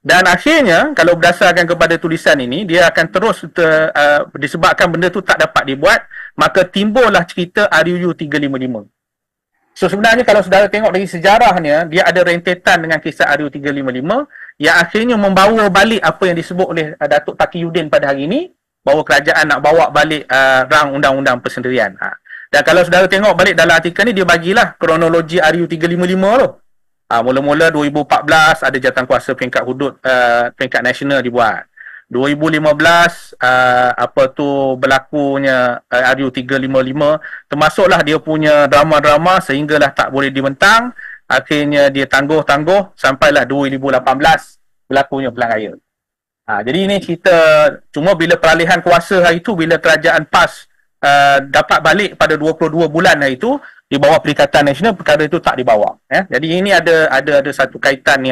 Dan akhirnya kalau berdasarkan kepada tulisan ini, dia akan terus disebabkan benda tu tak dapat dibuat, maka timbullah cerita RUU 355. So sebenarnya kalau saudara tengok dari sejarahnya, dia ada rentetan dengan kisah RUU 355 yang akhirnya membawa balik apa yang disebut oleh Datuk Taqiyuddin pada hari ini, bahawa kerajaan nak bawa balik rang undang-undang persendirian. Dan kalau saudara tengok balik dalam artikel ni, dia bagilah kronologi RUU 355 tu. Mula-mula 2014 ada jawatankuasa peringkat hudud peringkat nasional dibuat. 2015 berlakunya RUU 355, termasuklah dia punya drama-drama sehinggalah tak boleh dibentang. Akhirnya dia tangguh-tangguh sampailah 2018 berlakunya pilihan raya. Jadi ini kita cuma bila peralihan kuasa hari itu, bila kerajaan PAS dapat balik pada 22 bulan hari itu di bawah Perikatan Nasional, perkara itu tak dibawa. Jadi ini ada satu kaitan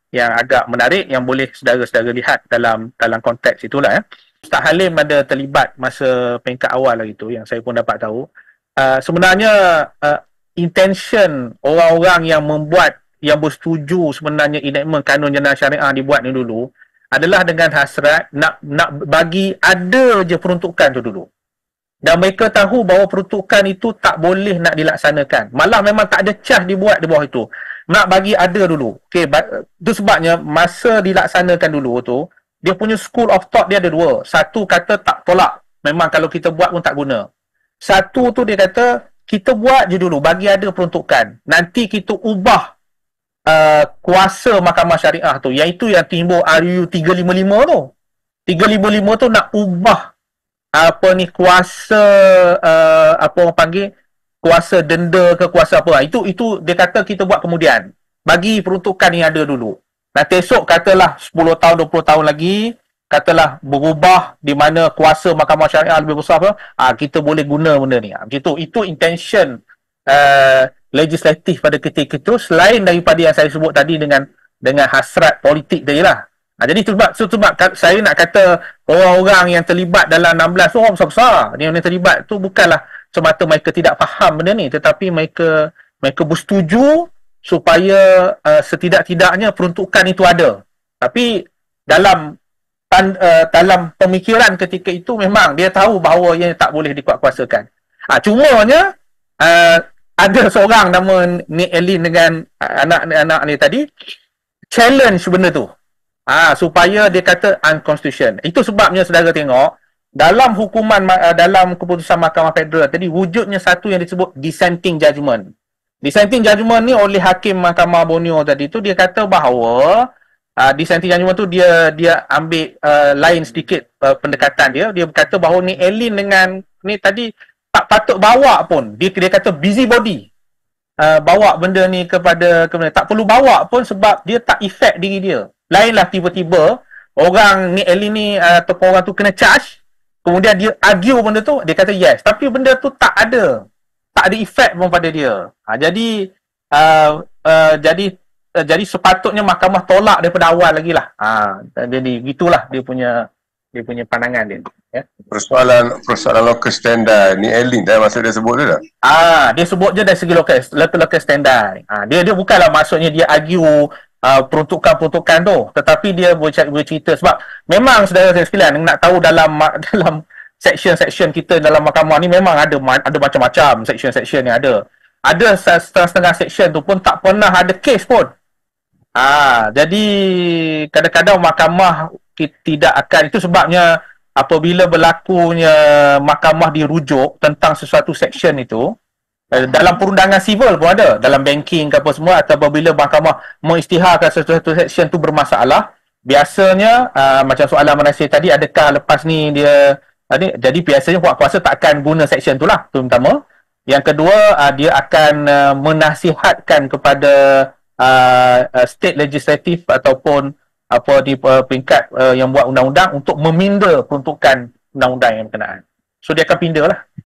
yang agak menarik yang boleh saudara-saudara lihat dalam konteks itulah. Ustaz Halim ada terlibat masa peringkat awal lagi tu, yang saya pun dapat tahu. Sebenarnya intention orang-orang yang membuat, yang bersetuju sebenarnya enactment kanun jenayah syariah dibuat ni dulu adalah dengan hasrat nak bagi ada je peruntukan tu dulu. Dan mereka tahu bahawa peruntukan itu tak boleh nak dilaksanakan. Malah memang tak ada cas dibuat di bawah itu. Nak bagi ada dulu. Okey, itu sebabnya masa dilaksanakan dulu tu, dia punya school of thought dia ada dua. Satu kata tak tolak. Memang kalau kita buat pun tak guna. Satu tu dia kata, kita buat je dulu, bagi ada peruntukan. Nanti kita ubah kuasa Mahkamah Syariah tu. Iaitu yang timbul RUU 355 tu. 355 tu nak ubah kuasa orang panggil kuasa denda ke kuasa apa. Itu dia kata kita buat kemudian. Bagi peruntukan yang ada dulu. Nanti esok katalah 10 tahun 20 tahun lagi katalah berubah di mana kuasa Mahkamah Syariah lebih besar apa, kita boleh guna benda ni. Begitu. Itu intention legislatif pada ketika itu, selain daripada yang saya sebut tadi dengan hasrat politik tadi lah. Jadi sebab saya nak kata orang-orang yang terlibat dalam 16 orang besar-besar yang terlibat tu bukanlah semata mereka tidak faham benda ni, tetapi mereka bersetuju supaya setidak-tidaknya peruntukan itu ada. Tapi dalam pemikiran ketika itu memang dia tahu bahawa ia tak boleh dikuatkuasakan. Cumanya ada seorang nama Nick Elin dengan anak-anak ni tadi challenge benda tu. Supaya dia kata unconstitution. Itu sebabnya saudara tengok dalam hukuman dalam keputusan Mahkamah Federal tadi wujudnya satu yang disebut dissenting judgment. Dissenting judgment ni oleh hakim Mahkamah Borneo tadi tu, dia kata bahawa dissenting judgment tu dia ambil lain sedikit pendekatan dia. Dia berkata bahawa ni Elin dengan ni tadi tak patut bawa pun. Dia kata busybody. Bawa benda ni kepada tak perlu bawa pun sebab dia tak effect diri dia. Lainlah tiba-tiba orang ni Elin ni ataupun orang tu kena charge, kemudian dia argue benda tu, dia kata yes, tapi benda tu tak ada effect pun pada dia. Jadi sepatutnya mahkamah tolak daripada awal lagi lah. Jadi gitulah dia punya pandangan dia. Ya. Persoalan local standard ni Elin dah maksud dia sebut tu tak? Dia sebut je dari segi local standard. Dia bukanlah maksudnya dia argue peruntukan tu, tetapi dia bercerita sebab memang saudara sekalian nak tahu dalam section kita dalam mahkamah ni memang ada macam-macam section yang ada setengah section tu pun tak pernah ada kes pun. Jadi kadang-kadang mahkamah tidak akan, itu sebabnya apabila berlakunya mahkamah dirujuk tentang sesuatu section itu, dalam perundangan sivil pun ada, dalam banking ke apa semua, atau apabila mahkamah mengisytiharkan sesuatu section tu bermasalah, biasanya macam soalan Manasir tadi, adakah lepas ni dia jadi biasanya kuasa tak akan guna section tu lah, tu pertama. Yang kedua, dia akan menasihatkan kepada state legislatif ataupun di peringkat yang buat undang-undang untuk meminda peruntukan undang-undang yang berkenaan. So dia akan pindah lah.